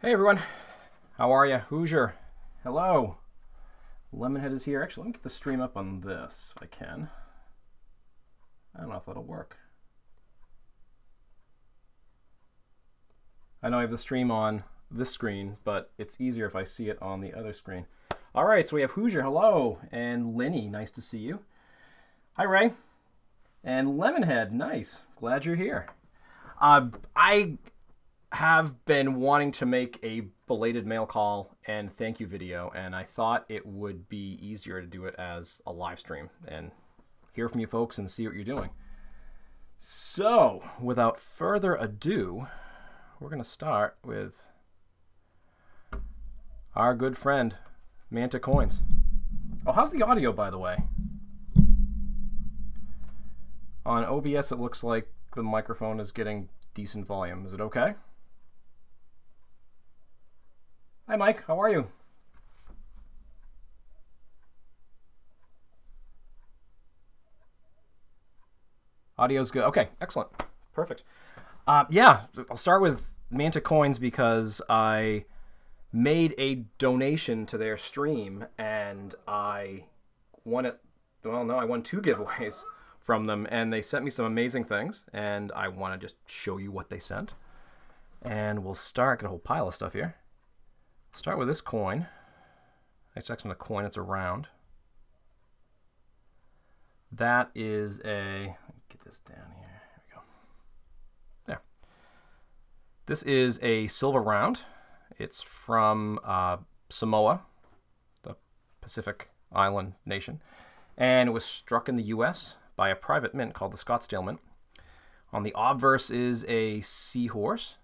Hey everyone, how are you? Hoosier, hello. Lemonhead is here. Actually, let me get the stream up on this if I can. I don't know if that'll work. I know I have the stream on this screen, but it's easier if I see it on the other screen. All right, so we have Hoosier, hello, and Lenny, nice to see you. Hi Ray, and Lemonhead, nice, glad you're here. I have been wanting to make a belated mail call and thank you video, and I thought it would be easier to do it as a live stream and hear from you folks and see what you're doing. So, without further ado, we're going to start with our good friend, Mantic Coins. Oh, how's the audio, by the way? On OBS, it looks like the microphone is getting decent volume. Is it okay? Hi, Mike. How are you? Audio's good. Okay, excellent. Perfect. Yeah, I'll start with Mantic Coins because I made a donation to their stream and I won it. Well, no, I won 2 giveaways from them, and they sent me some amazing things, and I want to just show you what they sent. And we'll start, get a whole pile of stuff here. Start with this coin. It's actually not a coin, it's a round. That is a, let me get this down here. There we go. There. This is a silver round. It's from Samoa, the Pacific Island nation. And it was struck in the US by a private mint called the Scottsdale Mint. On the obverse is a seahorse.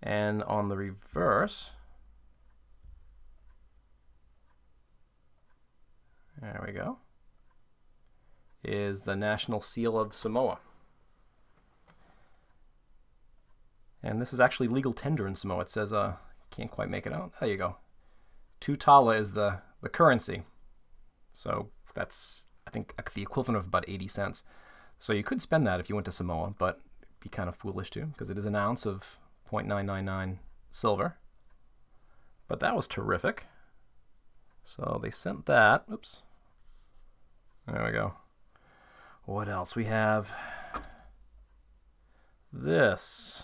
And on the reverse, there we go, is the National Seal of Samoa. And this is actually legal tender in Samoa. It says, can't quite make it out. There you go. 2 tala is the currency. So that's, I think, the equivalent of about 80 cents. So you could spend that if you went to Samoa, but it'd be kind of foolish to, because it is an ounce of 0.999 silver. But that was terrific. So they sent that. Oops. There we go. What else? We have this.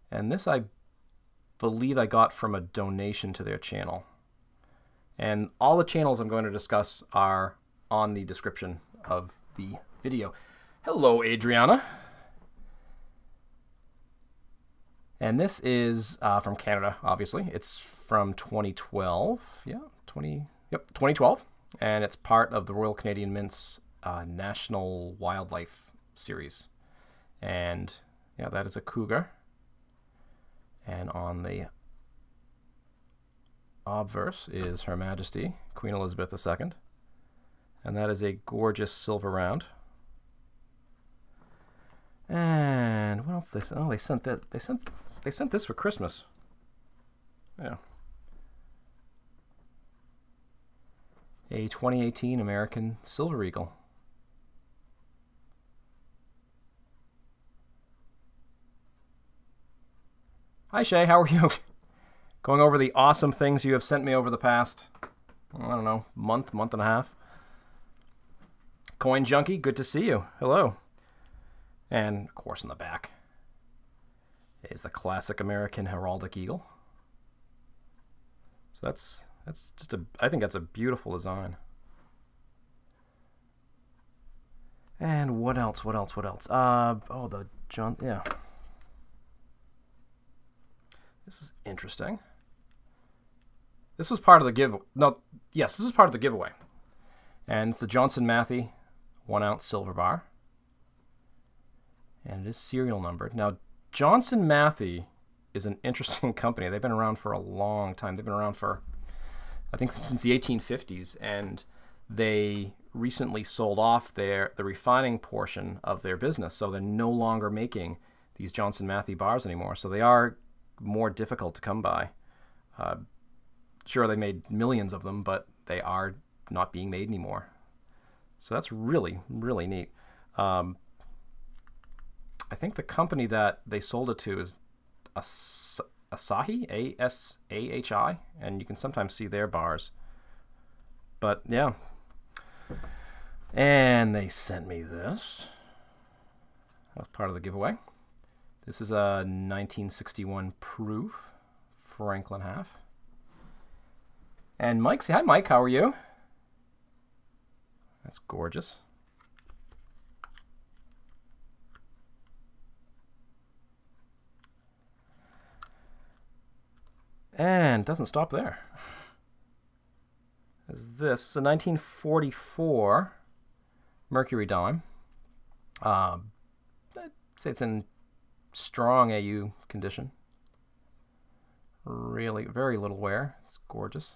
And this I believe I got from a donation to their channel. And all the channels I'm going to discuss are on the description of the video. Hello, Adriana. And this is from Canada, obviously. It's from 2012. Yeah, 2012. And it's part of the Royal Canadian Mint's National Wildlife Series. And yeah, that is a cougar. And on the obverse is Her Majesty, Queen Elizabeth II. And that is a gorgeous silver round. And what else they sent? Oh, they sent that. They sent this for Christmas. Yeah. A 2018 American Silver Eagle. Hi Shay, how are you? Going over the awesome things you have sent me over the past, I don't know, month and a half. Coin Junkie, good to see you. Hello. And of course in the back is the classic American heraldic eagle. So that's just a, I think that's a beautiful design. And what else? Oh, the John, yeah. This is interesting. This was part of the give. No, yes, this is part of the giveaway. And it's the Johnson Matthey 1 ounce silver bar. And it is serial numbered. Now, Johnson Matthey is an interesting company. They've been around for a long time. They've been around for, I think, since the 1850s. And they recently sold off the refining portion of their business. So they're no longer making these Johnson Matthey bars anymore. So they are more difficult to come by. Sure, they made millions of them, but they are not being made anymore. So that's really, really neat. I think the company that they sold it to is Asahi, A-S-A-H-I, and you can sometimes see their bars. But yeah. And they sent me this. That was part of the giveaway. This is a 1961 proof Franklin half. And Mike, say hi, Mike. How are you? That's gorgeous. And doesn't stop there. This is a 1944 Mercury dime. I'd say it's in strong AU condition. Really, very little wear. It's gorgeous.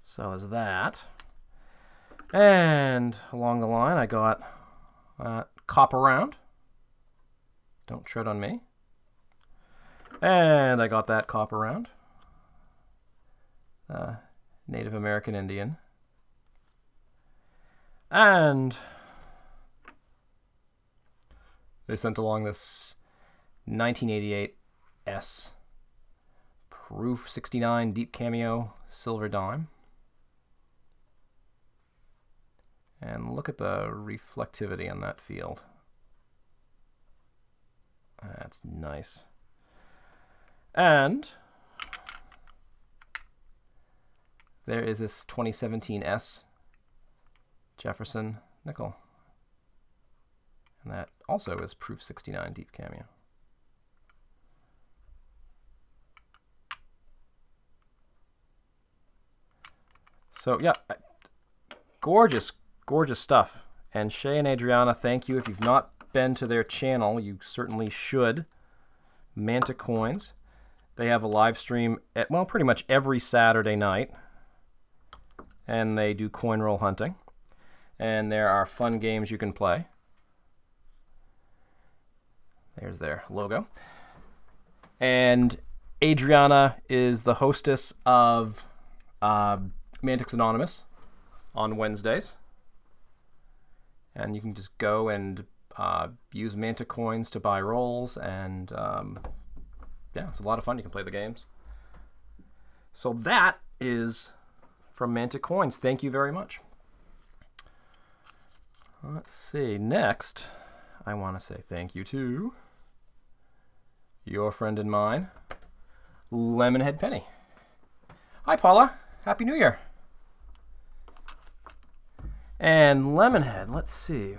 So there's that. And along the line, I got Copper Round. Don't tread on me. And I got that Copper Round. Native American Indian. And they sent along this 1988 S Proof 69 Deep Cameo Silver Dime. And look at the reflectivity on that field. That's nice. And there is this 2017 S Jefferson nickel. And that also is Proof 69 Deep Cameo. So yeah, gorgeous, gorgeous stuff. And Shay and Adriana, thank you. If you've not been to their channel, you certainly should. Mantic Coins. They have a live stream at, well, pretty much every Saturday night. And they do coin roll hunting. And there are fun games you can play. There's their logo. And Adriana is the hostess of Mantics Anonymous on Wednesdays. And you can just go and use Mantic coins to buy rolls, and yeah, it's a lot of fun. You can play the games. So that is from Mantic Coins. Thank you very much. Let's see. Next, I want to say thank you to your friend and mine, Lemonhead Penny. Hi, Paula. Happy New Year. And Lemonhead, let's see.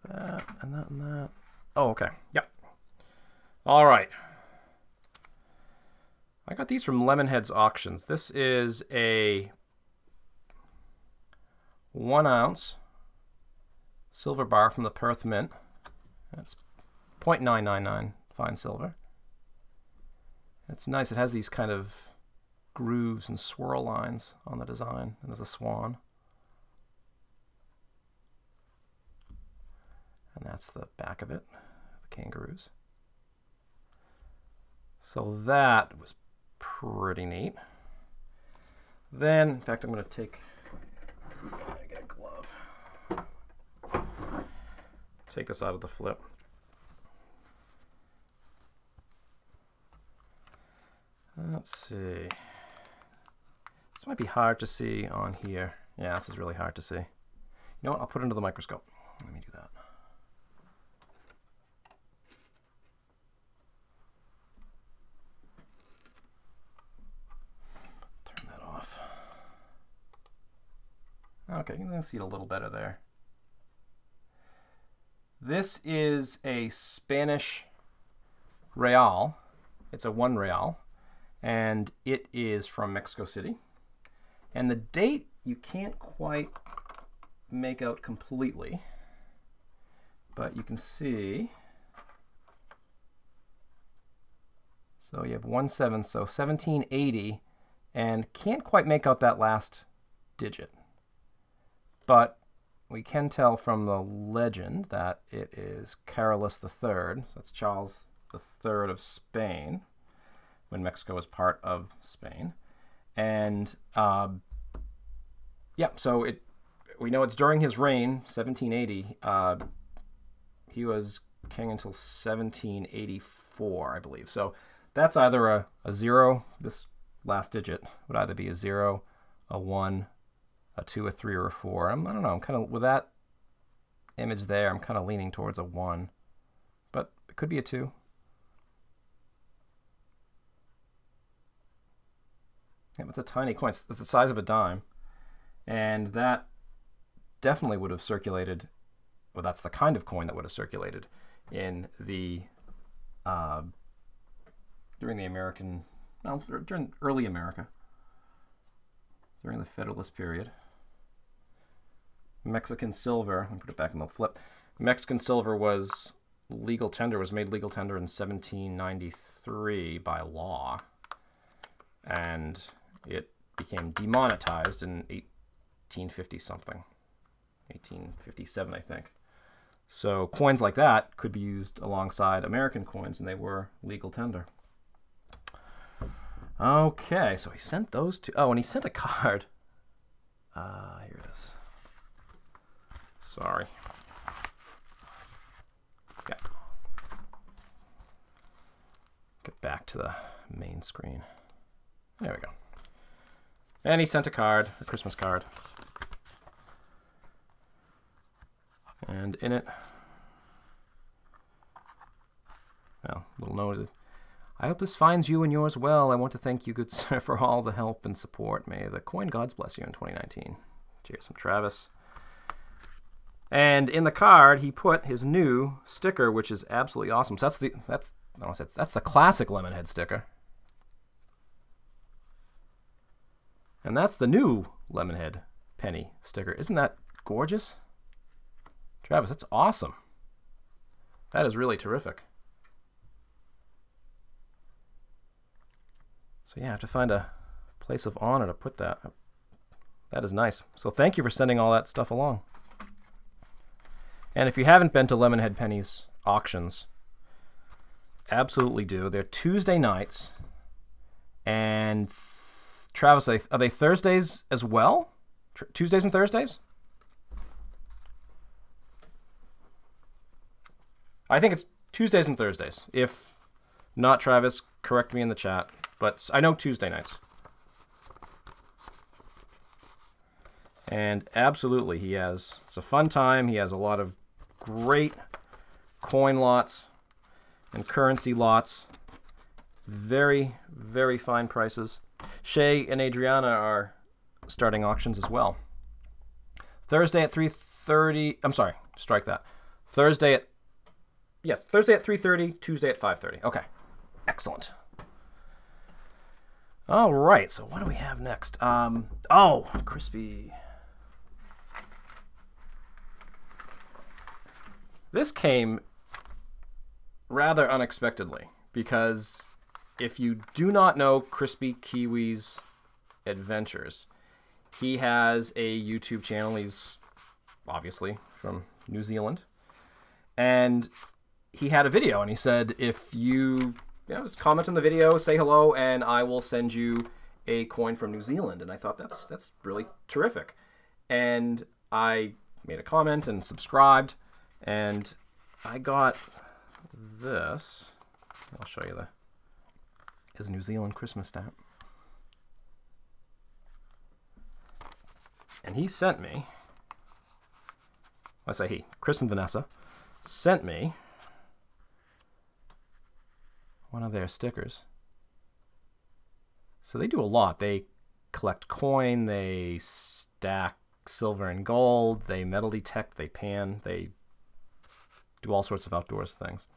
That and that and that. Oh, okay. Yep. All right. I got these from Lemonhead's Auctions. This is a 1 ounce silver bar from the Perth Mint. That's 0.999 fine silver. It's nice. It has these kind of grooves and swirl lines on the design, and there's a swan. And that's the back of it, the kangaroos. So that was pretty neat. Then, in fact, I'm going to take, I get a glove. Take this out of the flip. Let's see. This might be hard to see on here. Yeah, this is really hard to see. You know what? I'll put it under the microscope. Let me do that. Turn that off. Okay, you can see it a little better there. This is a Spanish real. It's a 1 real. And it is from Mexico City. And the date you can't quite make out completely, but you can see. So you have 17, so 1780, and can't quite make out that last digit. But we can tell from the legend that it is Carolus III. That's Charles III of Spain, when Mexico was part of Spain. And Yeah, so we know it's during his reign, 1780. He was king until 1784, I believe. So that's either a 0. This last digit would either be a 0, a 1, a 2, a 3, or a 4. I don't know. I'm kind of, with that image there, I'm kind of leaning towards a 1. But it could be a 2. Yeah, it's a tiny coin. It's the size of a dime. And that definitely would have circulated, well, that's the kind of coin that would have circulated in the, during the American, well, during early America, during the Federalist period. Mexican silver, let me put it back in the flip. Mexican silver was legal tender, was made legal tender in 1793 by law. And it became demonetized in 1850 something, 1857, I think. So coins like that could be used alongside American coins, and they were legal tender. Okay, so he sent those two. Oh, and he sent a card. Here it is. Sorry. Yeah. Get back to the main screen. There we go. And he sent a card, a Christmas card. And in it, well, little note. I hope this finds you and yours well. I want to thank you, good sir, for all the help and support. May the coin gods bless you in 2019. Cheers from Travis. And in the card, he put his new sticker, which is absolutely awesome. So that's the classic Lemonhead sticker. And that's the new Lemonhead penny sticker. Isn't that gorgeous? Travis, that's awesome. That is really terrific. So yeah, I have to find a place of honor to put that. That is nice. So thank you for sending all that stuff along. And if you haven't been to Lemonhead Penny's auctions, absolutely do. They're Tuesday nights. And Travis, are they Thursdays as well? Tuesdays and Thursdays? I think it's Tuesdays and Thursdays. If not, Travis, correct me in the chat. But I know Tuesday nights. And absolutely, it's a fun time. He has a lot of great coin lots and currency lots. Very, very fine prices. Shay and Adriana are starting auctions as well. Thursday at 3:30. I'm sorry, strike that. Thursday at 3:30, Tuesday at 5:30. Okay, excellent. All right, so what do we have next? Oh, Chrispy. This came rather unexpectedly, because if you do not know Chrispy Kiwi's adventures, he has a YouTube channel. He's obviously from New Zealand. And he had a video, and he said, if you just comment on the video, say hello, and I will send you a coin from New Zealand. And I thought that's really terrific. And I made a comment and subscribed, and I got this. I'll show you his New Zealand Christmas stamp. And he sent me, I say he, Chris and Vanessa, sent me one of their stickers. So they do a lot. They collect coin, they stack silver and gold, they metal detect, they pan, they do all sorts of outdoors things.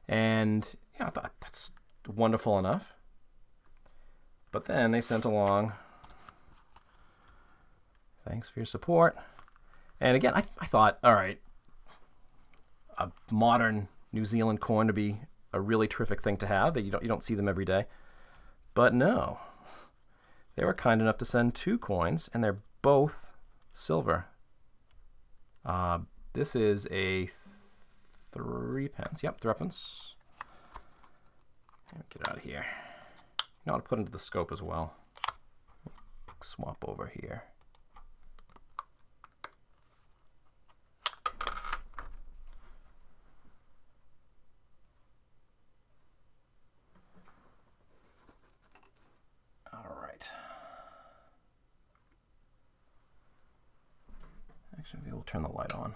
And I thought that's wonderful enough. But then they sent along, thanks for your support. And again, I thought, all right, a modern New Zealand coin to be a really terrific thing to have. That you don't see them every day. But no, they were kind enough to send 2 coins, and they're both silver. This is a 3 pence. Yep, 3 pence. Get out of here. Now I'll put into the scope as well. Swap over here. Actually, maybe we'll turn the light on.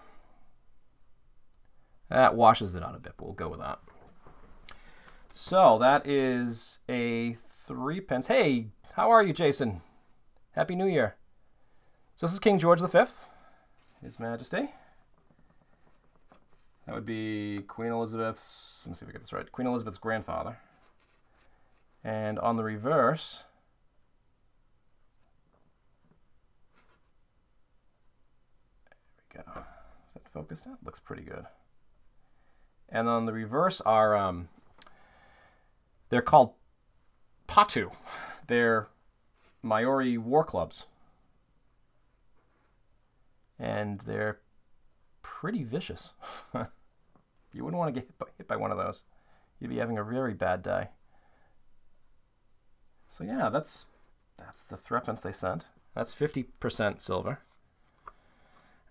That washes it out a bit, but we'll go with that. So that is a 3 pence. Hey, how are you, Jason? Happy New Year. So this is King George V, His Majesty. That would be Queen Elizabeth's, let me see if I get this right, Queen Elizabeth's grandfather. And on the reverse, there we go. Is that focused? That looks pretty good. And on the reverse are, they're called Patu. They're Maori war clubs. And they're pretty vicious. You wouldn't want to get hit by one of those. You'd be having a very bad day. So yeah, that's the threepence they sent. That's 50% silver.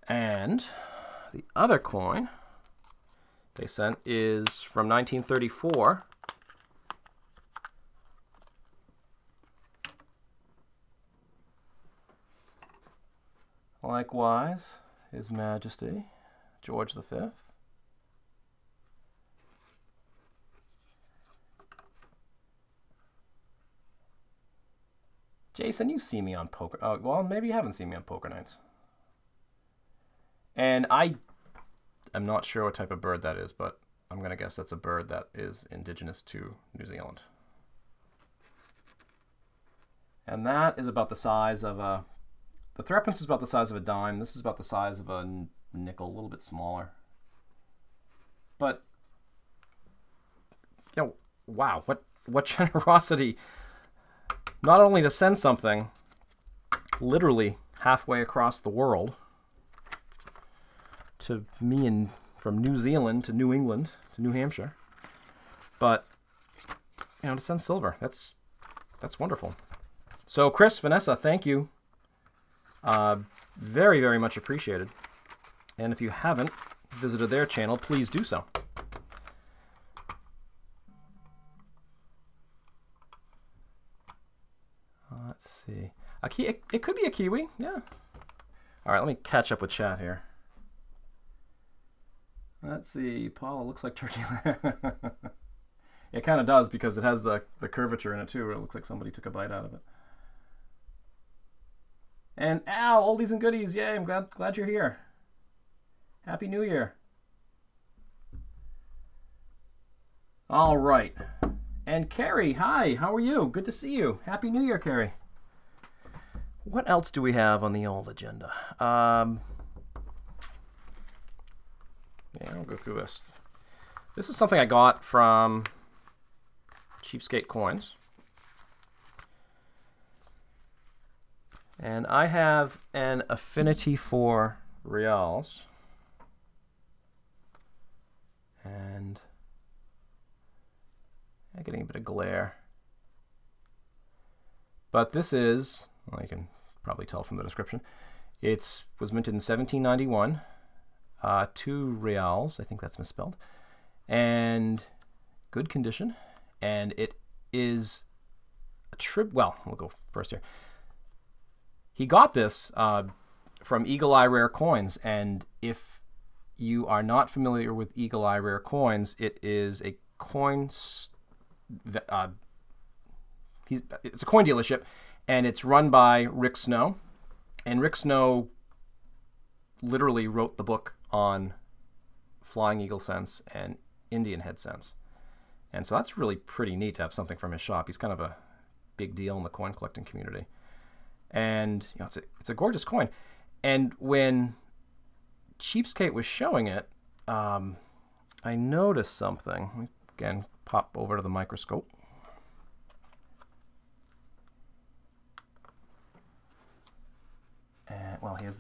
And the other coin they sent is from 1934. Likewise, His Majesty George V. Jason, you see me on poker. Oh, well, maybe you haven't seen me on poker nights. And I'm not sure what type of bird that is, but I'm going to guess that's a bird that is indigenous to New Zealand. And that is about the size of a... The threepence is about the size of a dime. This is about the size of a nickel, a little bit smaller. But, you know, wow, what generosity. Not only to send something literally halfway across the world to me from New Zealand to New England to New Hampshire, but you know, to send silver. That's wonderful. So Chris, Vanessa, thank you. Very, very much appreciated. And if you haven't visited their channel, please do so. Let's see. It could be a Kiwi, yeah. All right, let me catch up with chat here. Let's see, Paul, it looks like turkey. It kind of does because it has the curvature in it too. It looks like somebody took a bite out of it. And Al, oldies and goodies, yay! I'm glad you're here. Happy New Year. All right. And Carrie, hi, how are you? Good to see you. Happy New Year, Carrie. What else do we have on the old agenda? Yeah, I'll go through this. This is something I got from Cheapskate Coins. And I have an affinity for reals. And I'm getting a bit of glare. But this is, well, you can probably tell from the description, it was minted in 1791. 2 reals, I think that's misspelled. And good condition. And it is a well, we'll go first here. He got this from Eagle Eye Rare Coins, and if you are not familiar with Eagle Eye Rare Coins, it is a coin. It's a coin dealership, and it's run by Rick Snow, and Rick Snow literally wrote the book on Flying Eagle cents and Indian head cents, and so that's really pretty neat to have something from his shop. He's kind of a big deal in the coin collecting community. And you know, it's a gorgeous coin. And when Cheapskate was showing it, I noticed something. Let me again pop over to the microscope. And well, here's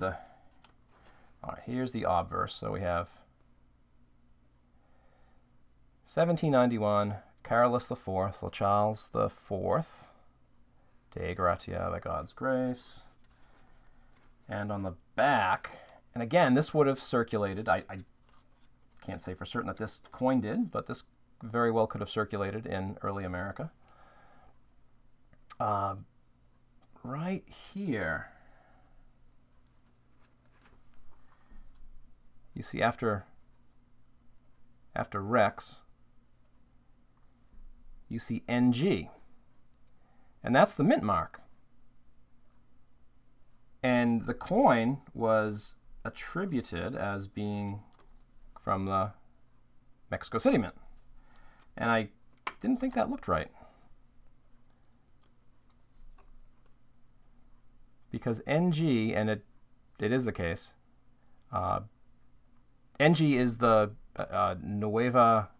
the obverse. So we have 1791, Carolus IV, so Charles IV. Dei gratia, by God's grace. And on the back, and again, this would have circulated. I can't say for certain that this coin did, but this very well could have circulated in early America. Right here, you see after Rex, you see NG. And that's the mint mark. And the coin was attributed as being from the Mexico City Mint. And I didn't think that looked right. Because NG, and it is the case, NG is the Nueva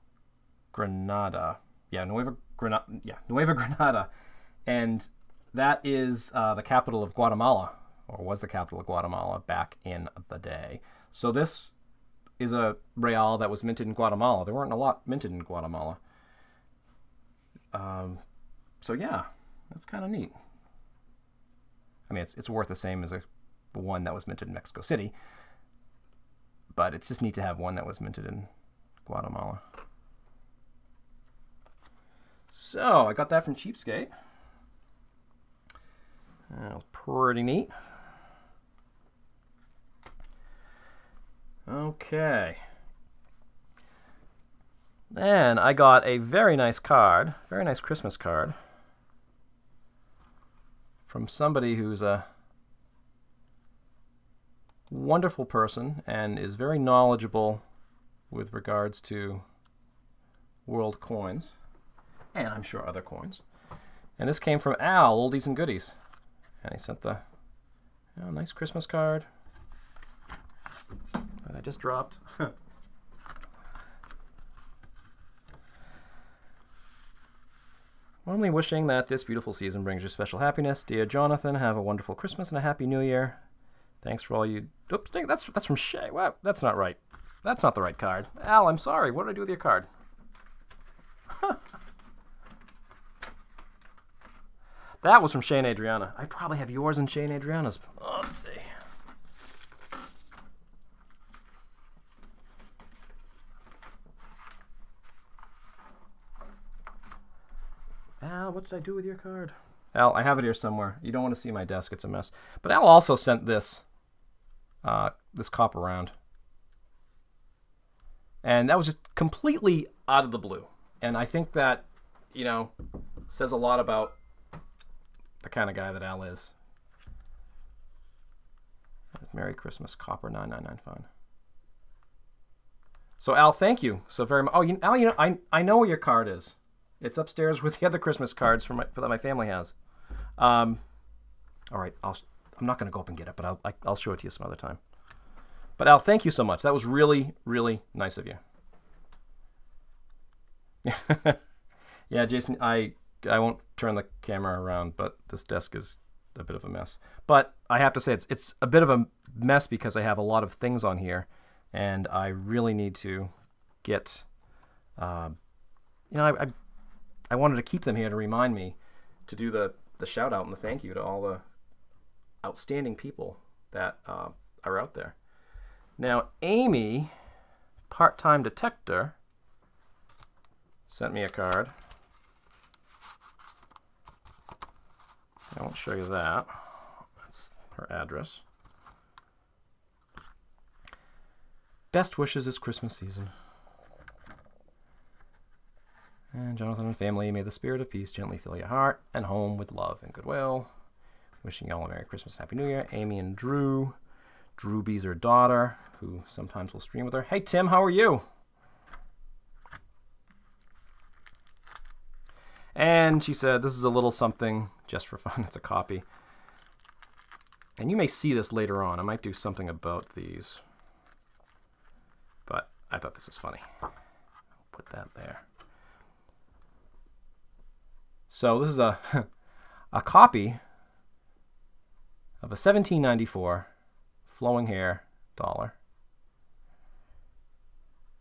Granada. Yeah, Nueva Granada. And that is the capital of Guatemala, or was the capital of Guatemala back in the day. So this is a real that was minted in Guatemala. There weren't a lot minted in Guatemala. So yeah, that's kind of neat. I mean, it's worth the same as one that was minted in Mexico City, but it's just neat to have one that was minted in Guatemala. So I got that from Cheapskate. That was pretty neat. Okay. Then I got a very nice card, very nice Christmas card, from somebody who's a wonderful person and is very knowledgeable with regards to world coins, and I'm sure other coins. And this came from Al, Oldies and Goodies. And he sent the nice Christmas card that I just dropped. Warmly wishing that this beautiful season brings you special happiness. Dear Jonathan, have a wonderful Christmas and a Happy New Year. Thanks for all you... Oops, that's from Shay. Well, that's not right. That's not the right card. Al, I'm sorry. What did I do with your card? That was from Shane Adriana. I probably have yours and Shane Adriana's. Oh, let's see. Al, what did I do with your card? Al, I have it here somewhere. You don't want to see my desk. It's a mess. But Al also sent this, this copper round. And that was just completely out of the blue. And I think that, you know, says a lot about the kind of guy that Al is. Merry Christmas, Copper 9995. So Al, thank you so very much. Oh, Al, you know, I know where your card is. It's upstairs with the other Christmas cards that my family has. All right, I'm not going to go up and get it, but I'll show it to you some other time. But Al, thank you so much. That was really, really nice of you. Yeah, Jason, I won't turn the camera around, but this desk is a bit of a mess. But I have to say, it's a bit of a mess because I have a lot of things on here, and I really need to get, you know, I wanted to keep them here to remind me to do the shout out and the thank you to all the outstanding people that are out there. Now, Amy, part-time detector, sent me a card. I won't show you that. That's her address. Best wishes this Christmas season. And Jonathan and family, may the spirit of peace gently fill your heart and home with love and goodwill. Wishing you all a Merry Christmas, Happy New Year. Amy and Drew. Drew B's her daughter, who sometimes will stream with her. Hey, Tim, how are you? And she said, this is a little something just for fun. It's a copy. And you may see this later on. I might do something about these. But I thought this is funny. I'll put that there. So this is a copy of a 1794 flowing hair dollar.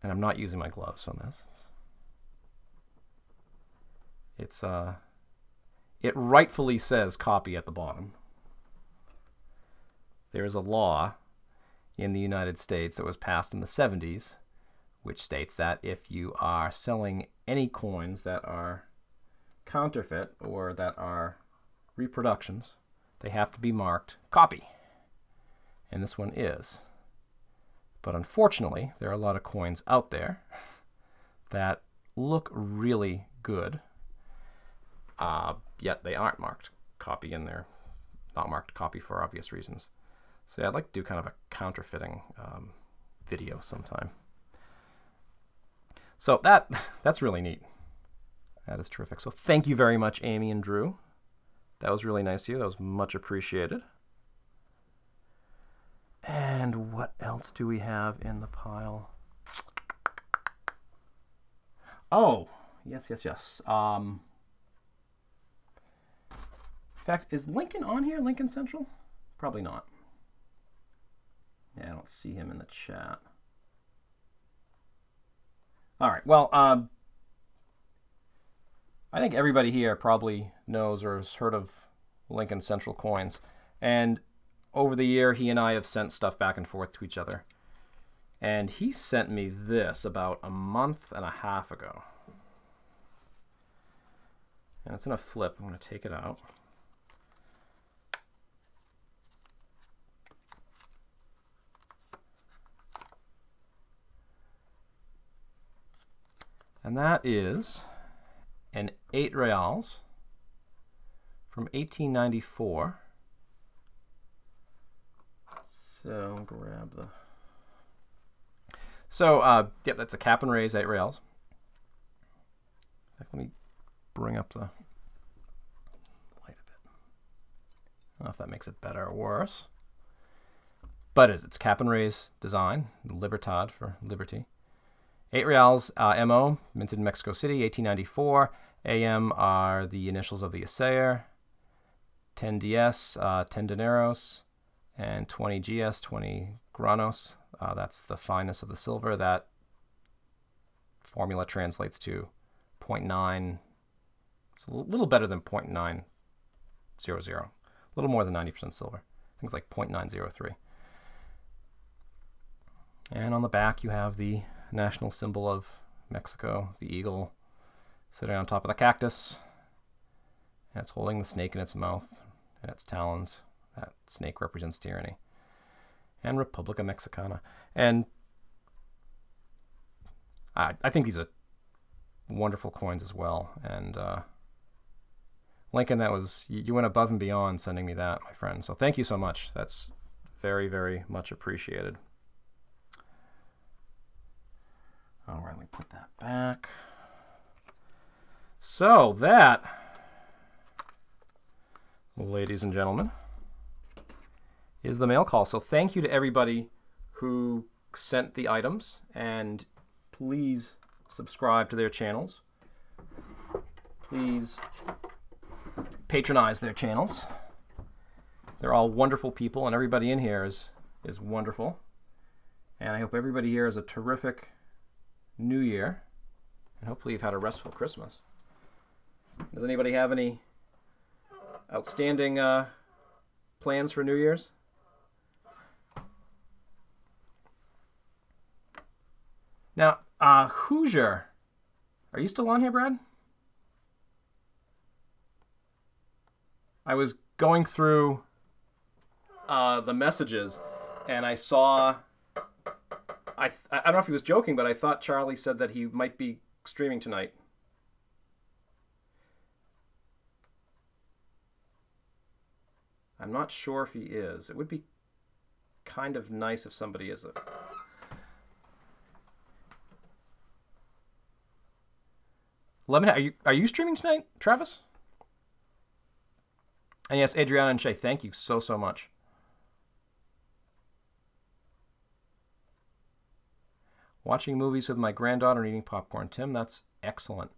And I'm not using my gloves on this. It rightfully says copy at the bottom. There is a law in the United States that was passed in the 70s, which states that if you are selling any coins that are counterfeit or that are reproductions, they have to be marked copy. And this one is. But unfortunately, there are a lot of coins out there that look really good, yet they aren't marked copy, and they're not marked copy for obvious reasons. So yeah, I'd like to do kind of a counterfeiting video sometime. So that's really neat. That is terrific. So thank you very much, Amy and Drew. That was really nice of you. That was much appreciated. And what else do we have in the pile? Oh, yes. In fact, is Lincoln on here? Lincoln Central? Probably not. Yeah, I don't see him in the chat. All right, well, I think everybody here probably knows or has heard of Lincoln Central coins. And over the year, he and I have sent stuff back and forth to each other. And he sent me this about a month and a half ago. And it's in a flip. I'm going to take it out. And that is an 8 reals from 1894. So grab the... So, yep, that's a cap and raise 8 reals. Let me bring up the light a bit. I don't know if that makes it better or worse. But it's cap and raise design, Libertad for liberty. 8 reals, MO, minted in Mexico City, 1894. AM are the initials of the assayer. 10 DS, 10 dineros, and 20 GS, 20 granos. That's the fineness of the silver. That formula translates to 0.9. It's a little better than 0.900. A little more than 90% silver. I think it's like 0.903. And on the back you have the national symbol of Mexico, the eagle, sitting on top of the cactus. And it's holding the snake in its mouth and its talons. That snake represents tyranny. And Republica Mexicana. And I think these are wonderful coins as well. And Lincoln, you went above and beyond sending me that, my friend. So thank you so much. That's very, very much appreciated. All right, let me put that back. So that, ladies and gentlemen, is the mail call. So thank you to everybody who sent the items, and please subscribe to their channels. Please patronize their channels. They're all wonderful people, and everybody in here is wonderful. And I hope everybody here has a terrific New Year, and hopefully you've had a restful Christmas. Does anybody have any outstanding plans for New Year's? Now, Hoosier, are you still on here, Brad? I was going through the messages, and I saw... I don't know if he was joking, but I thought Charlie said that he might be streaming tonight. I'm not sure if he is. It would be kind of nice if somebody is. Lemonhead, are you streaming tonight, Travis? And yes, Adriana and Shay, thank you so much. Watching movies with my granddaughter and eating popcorn. Tim, that's excellent.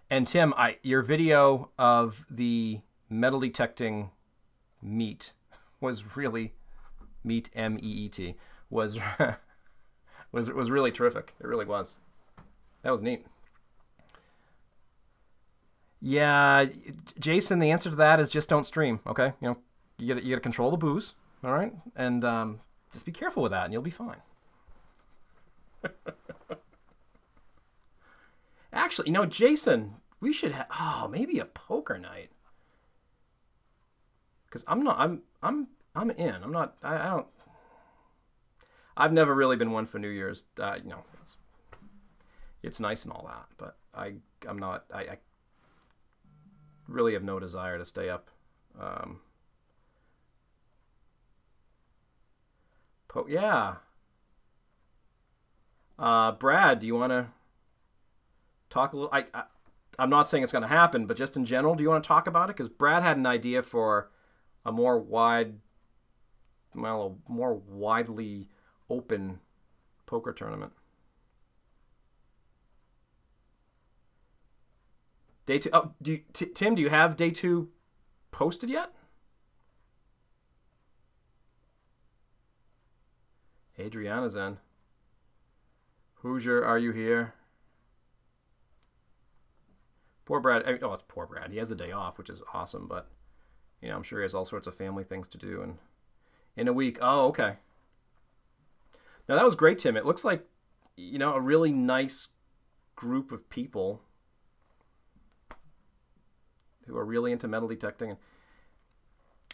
And Tim, your video of the metal detecting meat was really meat, M-E-E-T, was really terrific. It really was. That was neat. Yeah, Jason, the answer to that is just don't stream. Okay, you gotta control the booze. All right, and just be careful with that, and you'll be fine. Actually, Jason, we should have maybe a poker night. Because I'm in. I'm not. I don't. I've never really been one for New Year's. You know, it's nice and all that, but I'm not. I really have no desire to stay up. Yeah. Brad, do you want to talk a little? I'm not saying it's going to happen, but just in general, do you want to talk about it? Because Brad had an idea for a more more widely open poker tournament. Day 2. Oh, Tim, do you have day 2 posted yet? Adriana's in. Hoosier, are you here? Poor Brad. Oh, it's poor Brad. He has a day off, which is awesome, but you know, I'm sure he has all sorts of family things to do and in a week. Oh, okay. Now that was great, Tim. It looks like, you know, a really nice group of people who are really into metal detecting.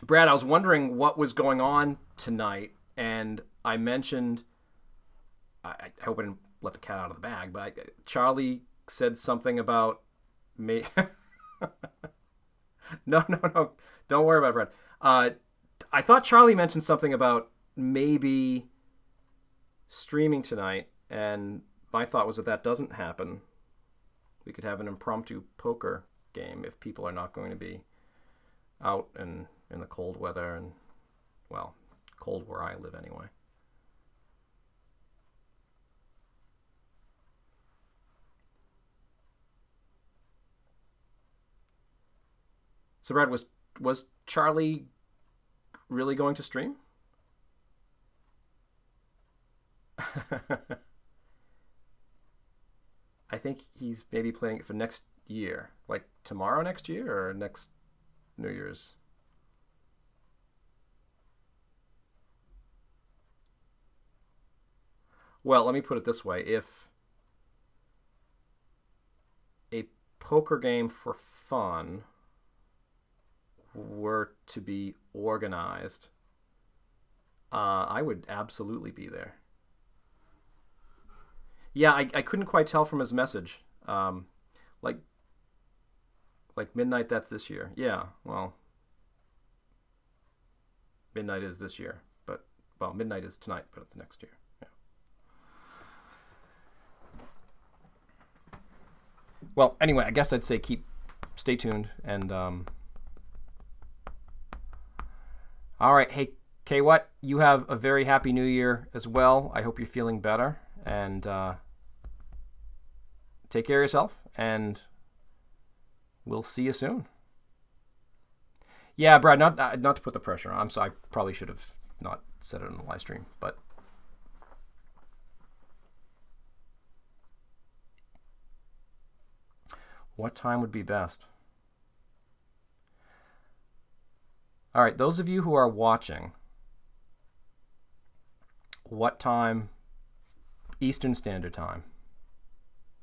Brad, I was wondering what was going on tonight, and I mentioned, I hope I didn't let the cat out of the bag, but Charlie said something about me. No. Don't worry about it, Brad. I thought Charlie mentioned something about maybe streaming tonight, and my thought was if that doesn't happen, we could have an impromptu poker game if people are not going to be out in the cold weather, and, well, cold where I live anyway. So, Brad, was Charlie really going to stream? I think he's maybe planning it for next year, like tomorrow next year or next New Year's. Well, let me put it this way. If a poker game for fun were to be organized, I would absolutely be there. Yeah, I couldn't quite tell from his message. Like midnight, that's this year. Yeah, well, midnight is this year, but, well, midnight is tonight, but it's next year. Yeah. Well, anyway, I guess I'd say stay tuned, and all right. Hey, Kay, what? You have a very happy New Year as well. I hope you're feeling better, and take care of yourself, and we'll see you soon. Yeah, Brad, not to put the pressure on. I'm sorry, I probably should have not said it on the live stream, but what time would be best? All right, those of you who are watching, what time? Eastern Standard Time.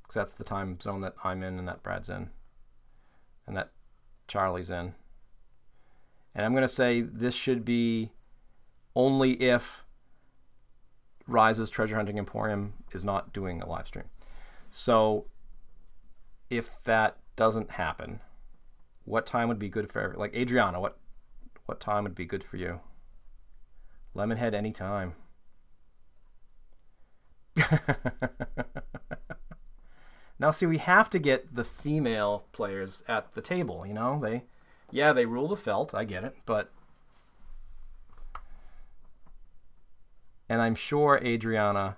Because that's the time zone that I'm in and that Brad's in and that Charlie's in. And I'm going to say this should be only if Rise's Treasure Hunting Emporium is not doing a live stream. So if that doesn't happen, what time would be good for like Adriana, what time would be good for you? Lemonhead anytime. Now, see, we have to get the female players at the table, you know? They rule the felt, I get it, but... And I'm sure Adriana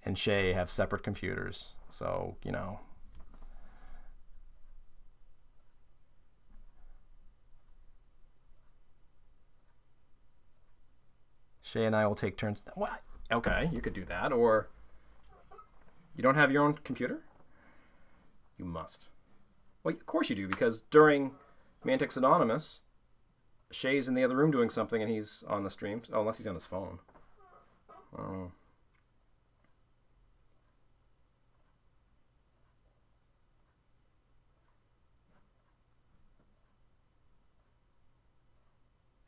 and Shay have separate computers, so, you know... Shay and I will take turns. What? Okay, you could do that, or... You don't have your own computer? You must. Well, of course you do, because during Mantic's Anonymous, Shay's in the other room doing something and he's on the stream. Oh, unless he's on his phone. Oh.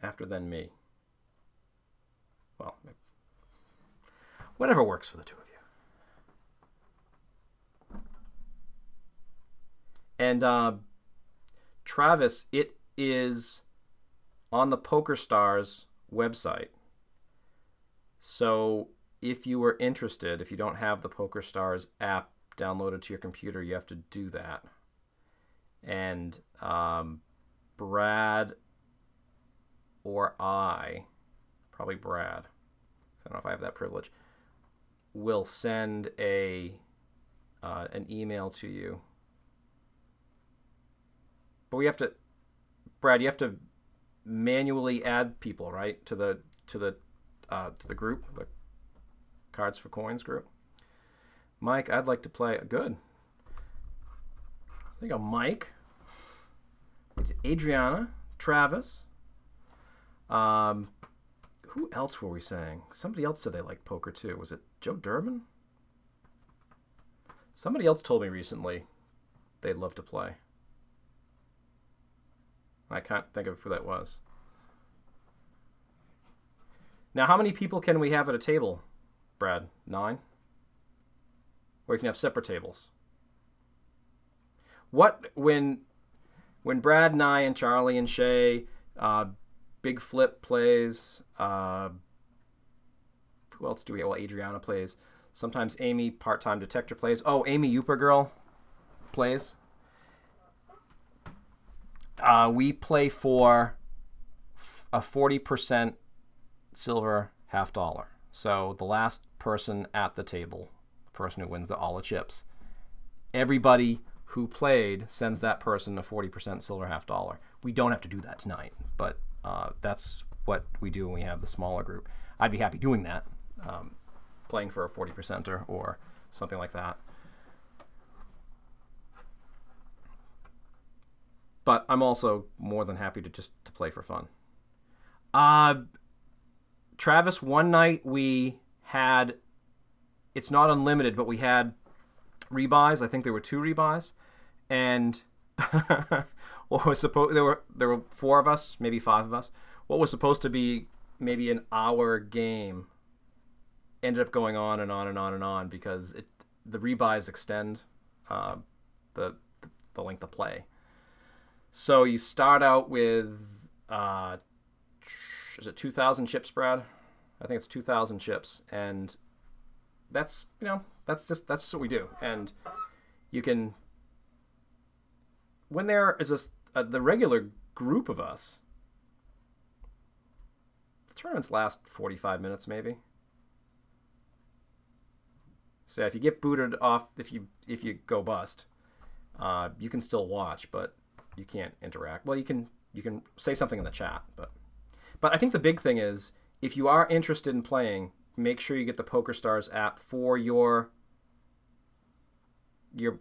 After then me. Whatever works for the two of you. And Travis, it is on the PokerStars website. So if you were interested, if you don't have the PokerStars app downloaded to your computer, you have to do that. And Brad or I, probably Brad, I don't know if I have that privilege, will send an email to you. But we have to, Brad, you have to manually add people, right, to the group, the Cards for Coins group. Mike, I'd like to play. Good. There you go, Mike. Adriana, Travis. Who else were we saying? Somebody else said they liked poker too. Was it Joe Durbin? Somebody else told me recently they'd love to play. I can't think of who that was. Now, how many people can we have at a table, Brad? 9? Or you can have separate tables. What, when Brad and I and Charlie and Shay, Big Flip plays, who else do we have? Well, Adriana plays. Sometimes Amy, Part-Time Detector, plays. Oh, Amy Youper Girl plays. We play for a 40% silver $half. So the last person at the table, the person who wins all the chips, everybody who played sends that person a 40% silver $half. We don't have to do that tonight, but that's what we do when we have the smaller group. I'd be happy doing that, playing for a 40%er or something like that. But I'm also more than happy to play for fun. Travis, one night we had, it's not unlimited, but we had rebuys. I think there were 2 rebuys, and what was supposed, there were 4 of us, maybe 5 of us. What was supposed to be maybe an hour game ended up going on and on and on and on because the rebuys extend the length of play. So you start out with, is it 2,000 chips, Brad? I think it's 2,000 chips, and that's just what we do. And you can, when there is the regular group of us, the tournaments last 45 minutes maybe. So if you get booted off, if you go bust, you can still watch, but you can't interact. Well, you can say something in the chat, but I think the big thing is, if you are interested in playing, make sure you get the PokerStars app for your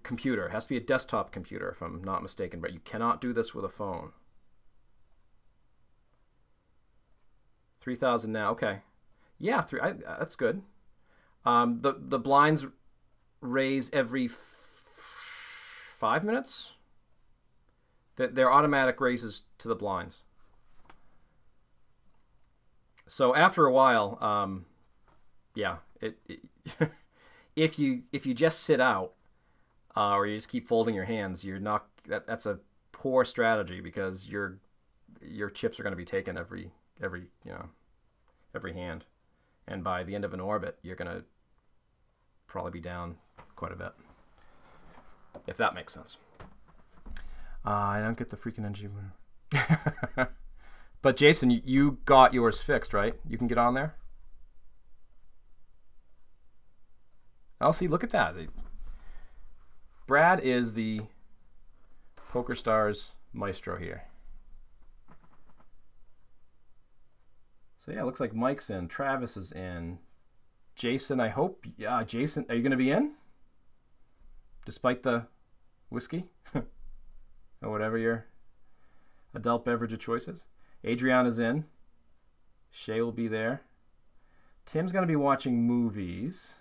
computer. It has to be a desktop computer, if I'm not mistaken, but you cannot do this with a phone. 3,000 now. Okay, yeah, that's good. The blinds raise every 5 minutes. They're automatic raises to the blinds. So after a while, yeah, if you just sit out or you just keep folding your hands, you're not. That's a poor strategy because your chips are going to be taken every hand, and by the end of an orbit, you're going to probably be down quite a bit. If that makes sense. I don't get the freaking NG. But Jason, you got yours fixed, right? You can get on there. Oh, see, look at that. Brad is the PokerStars maestro here. So yeah, it looks like Mike's in. Travis is in. Jason, I hope. Yeah, Jason, are you going to be in? Despite the whiskey? Or whatever your adult beverage of choice is. Adriana's in. Shay will be there. Tim's going to be watching movies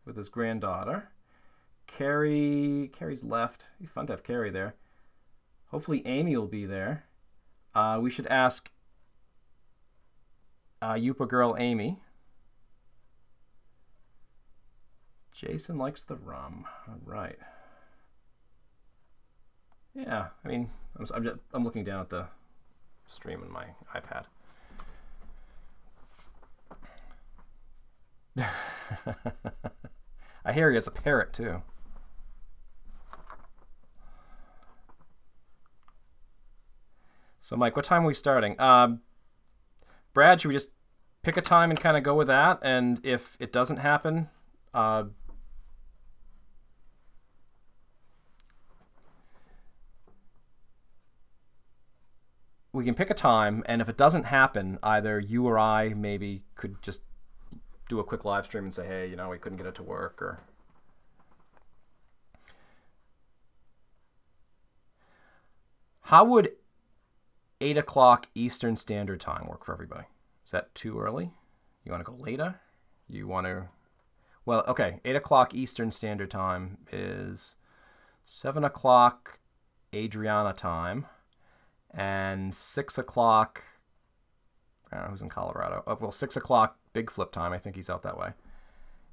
with his granddaughter. Carrie's left. It'd be fun to have Carrie there. Hopefully Amy will be there. We should ask Youpa girl Amy. Jason likes the rum. All right. Yeah, I mean, I'm looking down at the stream on my iPad. I hear he has a parrot too. So Mike, what time are we starting? Brad, should we just pick a time and kind of go with that? And if it doesn't happen, we can pick a time, and if it doesn't happen, either you or I maybe could just do a quick live stream and say, hey, you know, we couldn't get it to work, or... How would 8 o'clock Eastern Standard Time work for everybody? Is that too early? You want to go later? You want to... Well, okay, 8 o'clock Eastern Standard Time is 7 o'clock Adriana time, and 6 o'clock... I don't know who's in Colorado. Oh, well, 6 o'clock Big Flip time. I think he's out that way.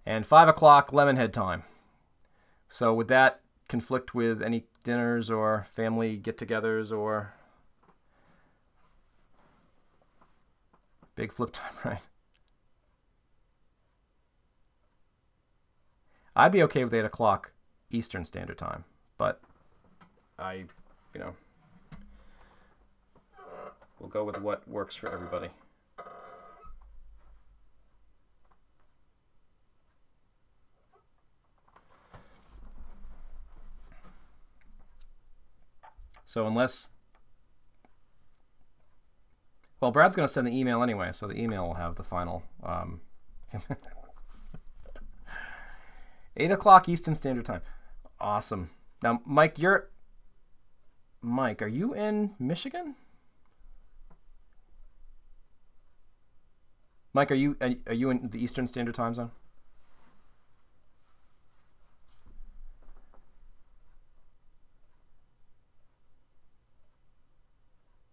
And 5 o'clock Lemonhead time. So would that conflict with any dinners or family get-togethers or... Big Flip time, right? I'd be okay with 8 o'clock Eastern Standard Time, but we'll go with what works for everybody. So unless... Well, Brad's going to send the email anyway, so the email will have the final... 8 o'clock Eastern Standard Time. Awesome. Now, Mike, Mike, are you in Michigan? Mike, are you in the Eastern Standard Time Zone?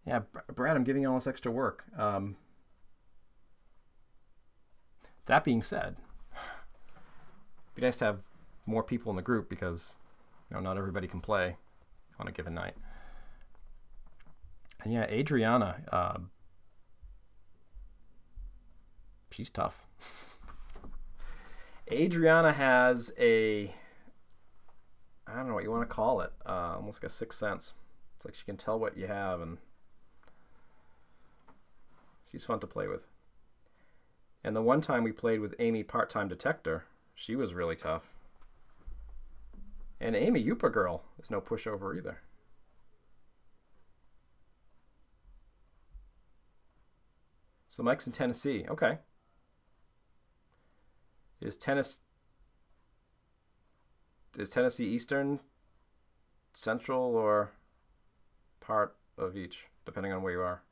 Yeah, Brad, I'm giving you all this extra work. That being said, it'd be nice to have more people in the group because, you know, not everybody can play on a given night. And yeah, Adriana, she's tough. Adriana has I don't know what you want to call it, almost like a sixth sense. It's like she can tell what you have, and she's fun to play with. And the one time we played with Amy Part-Time Detector, she was really tough. And Amy Yupa Girl is no pushover either. So Mike's in Tennessee. Okay. Is Tennessee Eastern, Central, or part of each, depending on where you are?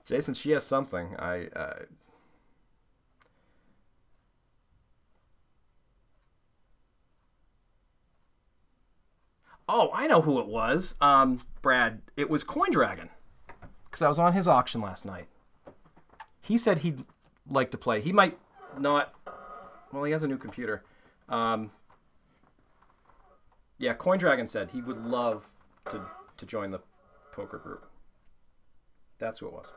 Jason, she has something. Oh, I know who it was. Brad, it was Coin Dragon. Because I was on his auction last night. He said he'd like to play. He might not... Well, he has a new computer. Yeah, Coin Dragon said he would love to join the poker group. That's who it was.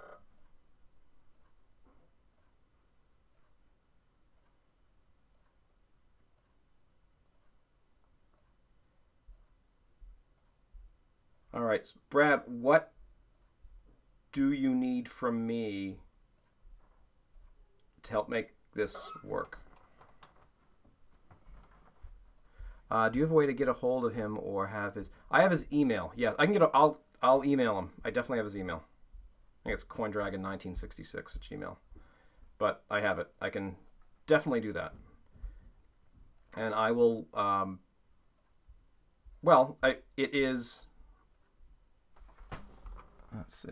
All right, so Brad, what do you need from me to help make this work? Do you have a way to get a hold of him or have his... I have his email. Yeah, I can get I'll email him. I definitely have his email. I think it's coindragon1966@gmail. But I have it. I can definitely do that. And I will... well, it is... Let's see.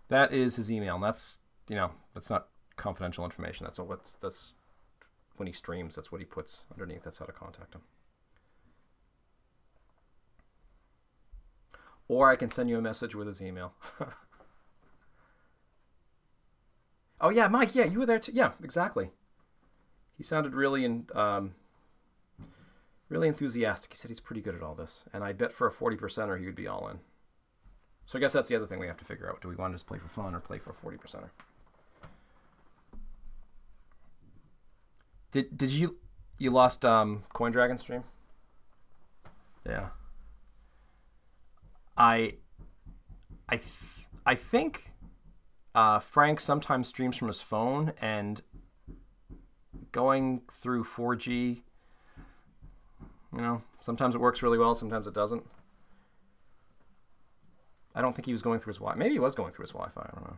That is his email, and that's, you know, that's not confidential information. That's when he streams, that's what he puts underneath. That's how to contact him. Or I can send you a message with his email. Oh yeah, Mike, yeah, you were there too. Yeah, exactly. He sounded really really enthusiastic. He said he's pretty good at all this. And I bet for a 40%er he would be all in. So I guess that's the other thing we have to figure out. Do we want to just play for fun or play for a 40%er? Did you lost Coin Dragon stream? Yeah. I think Frank sometimes streams from his phone, and going through 4G, you know, sometimes it works really well, sometimes it doesn't. I don't think he was going through his Wi-Fi. Maybe he was going through his Wi-Fi. I don't know.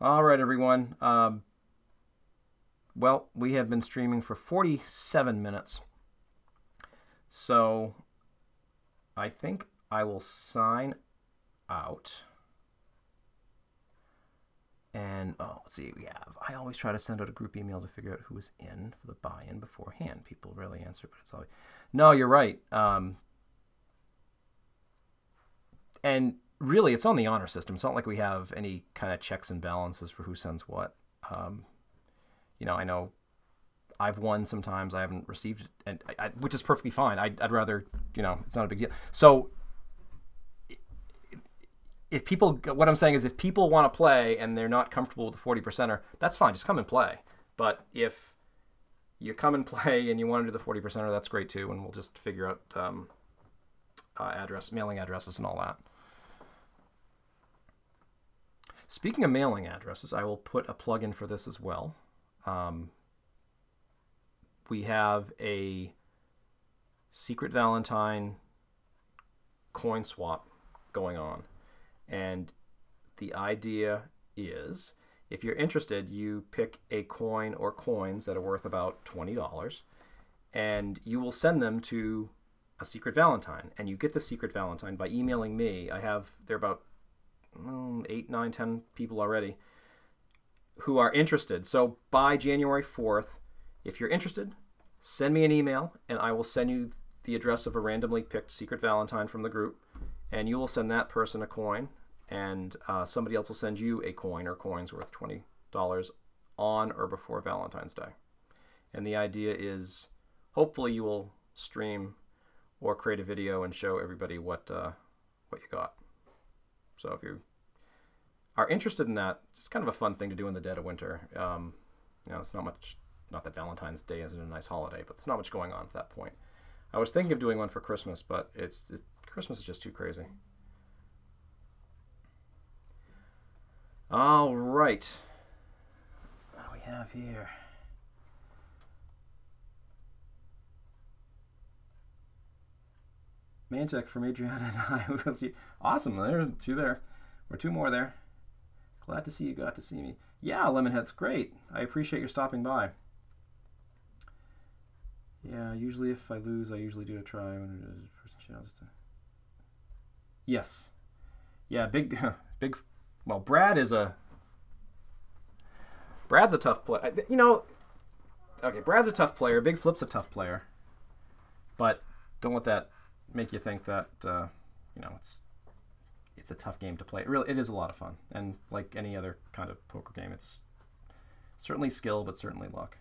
All right, everyone. Well, we have been streaming for 47 minutes. So I think I will sign out. And, oh, let's see, we have, I always try to send out a group email to figure out who is in for the buy-in beforehand. People rarely answer, but it's always, no, you're right. And really, it's on the honor system. It's not like we have any kind of checks and balances for who sends what. You know, I know I've won sometimes. I haven't received it, and which is perfectly fine. I'd rather, you know, it's not a big deal. So if people, what I'm saying is if people want to play and they're not comfortable with the 40%er, that's fine. Just come and play. But if you come and play and you want to do the 40%er, that's great too. And we'll just figure out mailing addresses and all that. Speaking of mailing addresses, I will put a plug in for this as well. We have a Secret Valentine coin swap going on. And the idea is, if you're interested, you pick a coin or coins that are worth about $20, and you will send them to a Secret Valentine. And you get the Secret Valentine by emailing me. There are about 8, 9, 10 people already who are interested. So by January 4th, if you're interested, send me an email, and I will send you the address of a randomly picked Secret Valentine from the group. And you will send that person a coin, and somebody else will send you a coin or coins worth $20 on or before Valentine's Day. And the idea is, hopefully you will stream or create a video and show everybody what you got. So if you are interested in that, it's kind of a fun thing to do in the dead of winter. You know, it's not much, not that Valentine's Day isn't a nice holiday, but there's not much going on at that point. I was thinking of doing one for Christmas, but Christmas is just too crazy. All right. What do we have here? Mantic from Adriana and I will see. Awesome. There are two there. Or two more there. Glad to see you got to see me. Yeah, Lemonhead's great. I appreciate your stopping by. Yeah, usually if I lose, I usually do a try. Yes. Yeah, big. Well, Brad's a tough player. You know, okay, Brad's a tough player. Big Flip's a tough player. But don't let that make you think that, you know, it's a tough game to play. It is a lot of fun. And like any other kind of poker game, it's certainly skill, but certainly luck.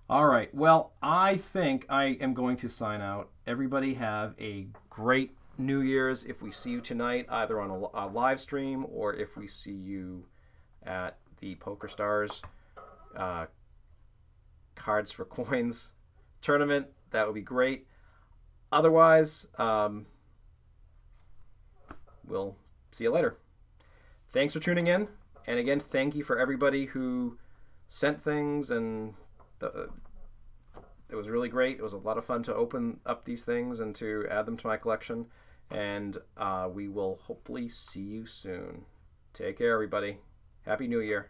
All right. Well, I think I am going to sign out. Everybody have a great New Year's. If we see you tonight, either on a live stream or if we see you at the Poker Stars Cards for Coins tournament, that would be great. Otherwise, we'll see you later. Thanks for tuning in. And again, thank you for everybody who sent things, and it was really great. It was a lot of fun to open up these things and to add them to my collection. And we will hopefully see you soon. Take care, everybody. Happy New Year.